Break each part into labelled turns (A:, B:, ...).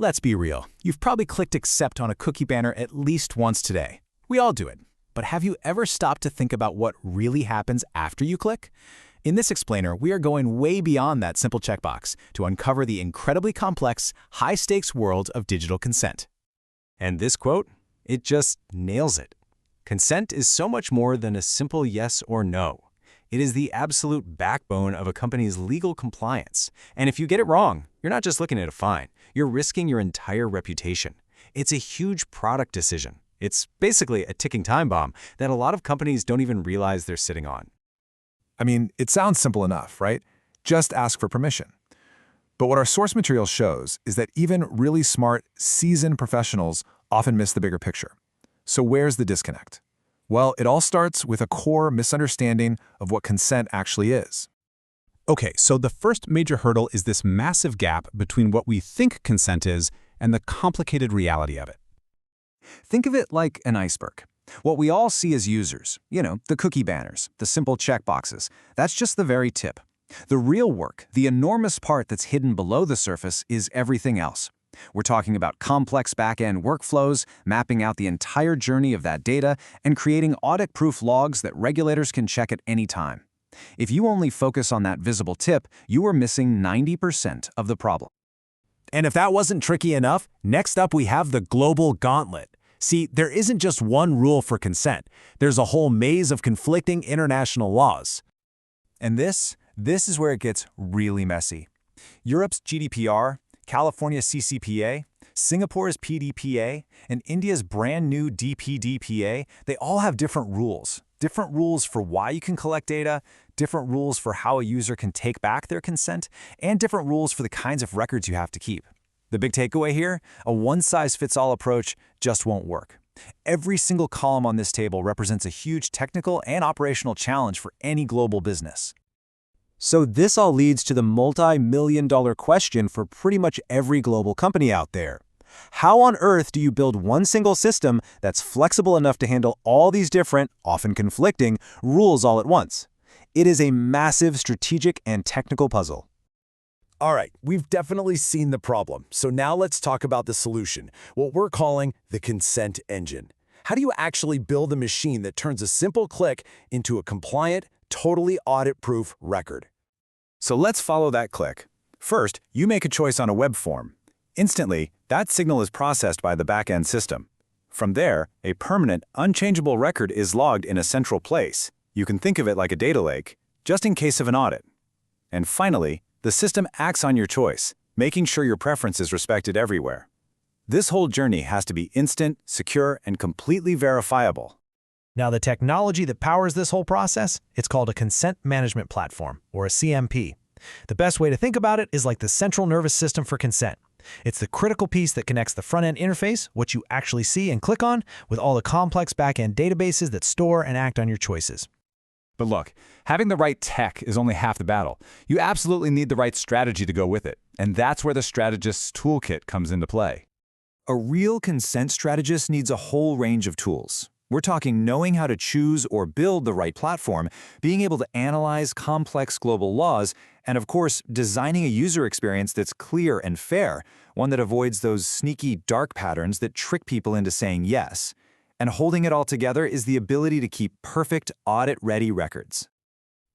A: Let's be real. You've probably clicked accept on a cookie banner at least once today. We all do it. But have you ever stopped to think about what really happens after you click? In this explainer, we are going way beyond that simple checkbox to uncover the incredibly complex, high-stakes world of digital consent.
B: And this quote, it just nails it. Consent is so much more than a simple yes or no. It is the absolute backbone of a company's legal compliance. And if you get it wrong, you're not just looking at a fine. You're risking your entire reputation. It's a huge product decision. It's basically a ticking time bomb that a lot of companies don't even realize they're sitting on.
C: I mean, it sounds simple enough, right? Just ask for permission. But what our source material shows is that even really smart, seasoned professionals often miss the bigger picture. So where's the disconnect? Well, it all starts with a core misunderstanding of what consent actually is.
A: Okay, so the first major hurdle is this massive gap between what we think consent is and the complicated reality of it.
D: Think of it like an iceberg. What we all see as users, the cookie banners, the simple checkboxes, that's just the very tip. The real work, the enormous part that's hidden below the surface, is everything else. We're talking about complex back-end workflows, mapping out the entire journey of that data, and creating audit-proof logs that regulators can check at any time. If you only focus on that visible tip, you are missing 90% of the problem.
E: And if that wasn't tricky enough, next up we have the global gauntlet. See, there isn't just one rule for consent. There's a whole maze of conflicting international laws.
D: And this is where it gets really messy. Europe's GDPR, California's CCPA, Singapore's PDPA, and India's brand new DPDPA, they all have different rules. Different rules for why you can collect data, different rules for how a user can take back their consent, and different rules for the kinds of records you have to keep. The big takeaway here, a one-size-fits-all approach just won't work. Every single column on this table represents a huge technical and operational challenge for any global business.
E: So this all leads to the multi-million-dollar question for pretty much every global company out there. How on earth do you build one single system that's flexible enough to handle all these different, often conflicting, rules all at once? It is a massive strategic and technical puzzle.
F: All right, we've definitely seen the problem, so now let's talk about the solution, what we're calling the consent engine. How do you actually build a machine that turns a simple click into a compliant, totally audit-proof record?
D: So let's follow that click. First, you make a choice on a web form. Instantly, that signal is processed by the back-end system. From there, a permanent, unchangeable record is logged in a central place. You can think of it like a data lake, just in case of an audit. And finally, the system acts on your choice, making sure your preference is respected everywhere. This whole journey has to be instant, secure, and completely verifiable.
E: Now, the technology that powers this whole process, it's called a consent management platform, or a CMP. The best way to think about it is like the central nervous system for consent. It's the critical piece that connects the front-end interface, what you actually see and click on, with all the complex back-end databases that store and act on your choices.
B: But look, having the right tech is only half the battle. You absolutely need the right strategy to go with it. And that's where the strategist's toolkit comes into play.
D: A real consent strategist needs a whole range of tools. We're talking knowing how to choose or build the right platform, being able to analyze complex global laws, and of course, designing a user experience that's clear and fair, one that avoids those sneaky dark patterns that trick people into saying yes. And holding it all together is the ability to keep perfect, audit-ready records.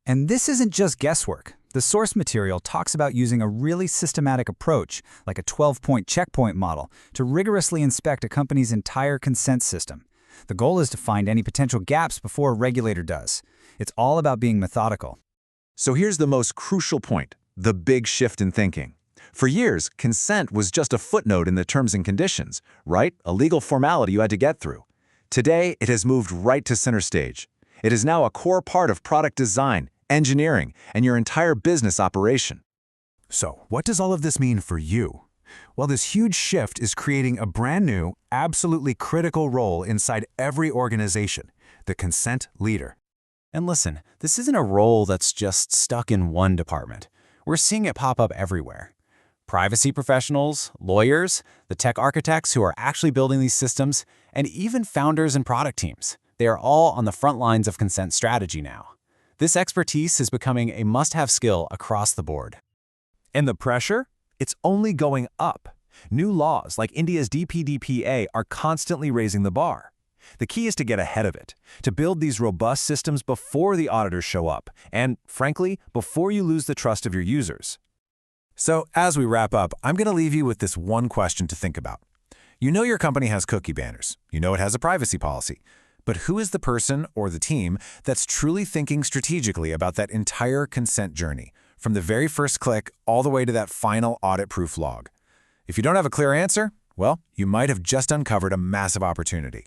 G: And this isn't just guesswork. The source material talks about using a really systematic approach, like a 12-point checkpoint model, to rigorously inspect a company's entire consent system. The goal is to find any potential gaps before a regulator does. It's all about being methodical.
C: So here's the most crucial point, the big shift in thinking. For years, consent was just a footnote in the terms and conditions, right? A legal formality you had to get through. Today, it has moved right to center stage. It is now a core part of product design, engineering, and your entire business operation.
A: So, what does all of this mean for you? Well, this huge shift is creating a brand new, absolutely critical role inside every organization, the consent leader.
D: And listen, this isn't a role that's just stuck in one department. We're seeing it pop up everywhere. Privacy professionals, lawyers, the tech architects who are actually building these systems, and even founders and product teams. They are all on the front lines of consent strategy now. This expertise is becoming a must-have skill across the board.
E: And the pressure? It's only going up.
B: New laws like India's DPDPA are constantly raising the bar. The key is to get ahead of it, to build these robust systems before the auditors show up, and, frankly, before you lose the trust of your users. So, as we wrap up, I'm going to leave you with this one question to think about. You know your company has cookie banners. You know it has a privacy policy. But who is the person or the team that's truly thinking strategically about that entire consent journey, from the very first click all the way to that final audit-proof log? If you don't have a clear answer, well, you might have just uncovered a massive opportunity.